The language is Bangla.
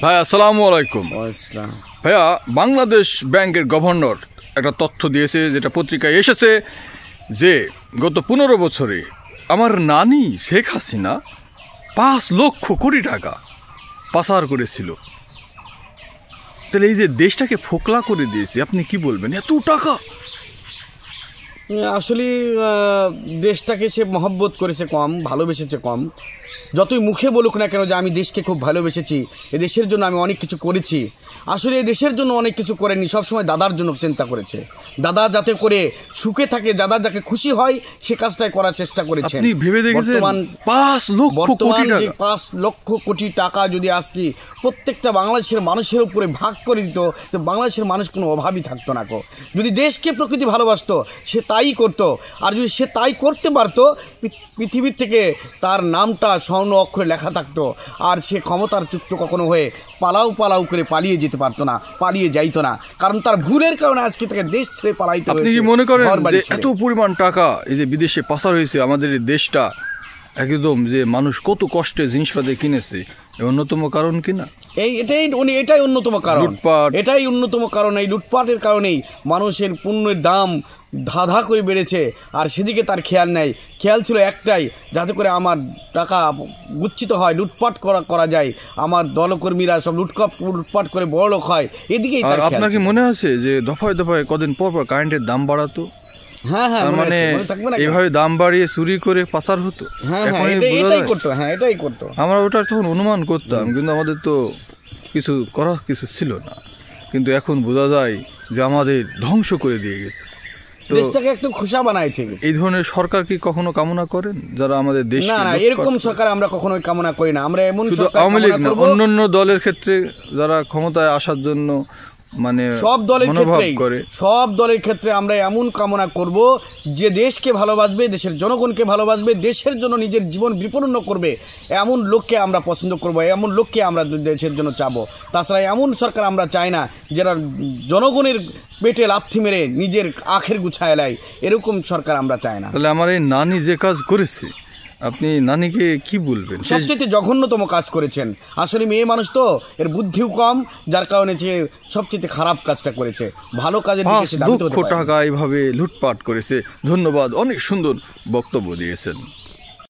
ভাই আসসালামু আলাইকুম। ভাইয়া, বাংলাদেশ ব্যাংকের গভর্নর একটা তথ্য দিয়েছে, যেটা পত্রিকায় এসেছে, যে গত 15 বছরে আমার নানি শেখ হাসিনা 5 লক্ষ কোটি টাকা পাচার করেছিল। তাহলে এই যে দেশটাকে ফোকলা করে দিয়েছে, আপনি কি বলবেন? এত টাকা আসলে দেশটাকে সে মহব্বত করেছে কম, ভালোবেসেছে কম। যতই মুখে বলুক না কেন যে আমি দেশকে খুব ভালোবেসেছি, এ দেশের জন্য আমি অনেক কিছু করেছি, আসলে এই দেশের জন্য অনেক কিছু করেনি। সবসময় দাদার জন্য চিন্তা করেছে। দাদা যাতে করে সুখে থাকে, দাদা যাকে খুশি হয়, সে কাজটাই করার চেষ্টা করেছে। বর্তমান 5 লক্ষ কোটি টাকা যদি আজকে প্রত্যেকটা বাংলাদেশের মানুষের উপরে ভাগ করে দিত, তো বাংলাদেশের মানুষ কোনো অভাবই থাকতো না। যদি দেশকে প্রকৃতি ভালোবাসতো, সে তাই করতো। আর যদি সে তাই করতে পারতো, পৃথিবীর থেকে তার নামটা স্বর্ণ অক্ষরে লেখা থাকতো। আর সে ক্ষমতার চুক্ত কখনো হয়ে পালাও করে পালিয়ে যেতে পারতো না, পালিয়ে যাইতো না। কারণ তার ভুলের কারণে আজকে তাকে দেশ ছেড়ে পালাইতে হয়েছে। আপনি কি মনে করেন যে এত পরিমাণ টাকা এই যে বিদেশে পাচার হয়েছে, আমাদের এই দেশটা একদম যে মানুষ কত কষ্টে জিনিসপাতি কিনেছে, অন্যতম কারণ কিনা? এটাই অন্যতম কারণ। এটাই অন্যতম কারণ। এই লুটপাটের কারণেই মানুষের পণ্যের দাম ধাঁধা করে বেড়েছে। আর সেদিকে তার খেয়াল নেই। খেয়াল ছিল একটাই, যাতে করে আমার টাকা গুচ্ছিত হয়, লুটপাট করা যায়, আমার দলকর্মীরা সব লুটপাট করে বড়লোক হয়, এদিকেই। আর আপনার কি মনে আছে যে দফায় দফায় কদিন পর পর কারেন্টের দাম বাড়াতো? হ্যাঁ, মানে এইভাবে দাম বাড়িয়ে চুরি করে পাচার হতো। এটাই করতো। আমরা ওটা তখন অনুমান করতাম, কিন্তু আমাদের তো কিছু ছিল না। কিন্তু এখন বোঝা যায় যে আমাদের ধ্বংস করে দিয়ে গেছে, দেশটাকে একটু খোসা বানাইছে। এই ধরনের সরকার কি কখনো কামনা করেন যারা আমাদের দেশ? না, এরকম সরকার আমরা কখনোই কামনা করি না। আমরা এমন সরকার আওয়ামী লীগ না, অন্যান্য দলের ক্ষেত্রে যারা ক্ষমতায় আসার জন্য মানে সব দলের ক্ষেত্রে আমরা এমন কামনা করব যে দেশকে ভালোবাসবে, দেশের জনগণকে ভালোবাসবে, দেশের জন্য নিজের জীবন বিপন্ন করবে, এমন লোককে আমরা পছন্দ করব, এমন লোককে আমরা দেশের জন্য চাবো। তাছাড়া এমন সরকার আমরা চাই না যারা জনগণের পেটে লাথি মেরে নিজের আখের গুছায় নেয়, এরকম সরকার আমরা চাই না। তাহলে আমার এই নানি যে কাজ করেছে, আপনি নানিকে কি বলবেন? সবচেয়ে জঘন্যতম কাজ করেছেন। আসলে মেয়ে মানুষ তো, এর বুদ্ধিও কম, যার কারণে যে সবচেয়ে খারাপ কাজটা করেছে। ভালো কাজের দিকে সে 5 লক্ষ টাকা এইভাবে লুটপাট করেছে। ধন্যবাদ, অনেক সুন্দর বক্তব্য দিয়েছেন।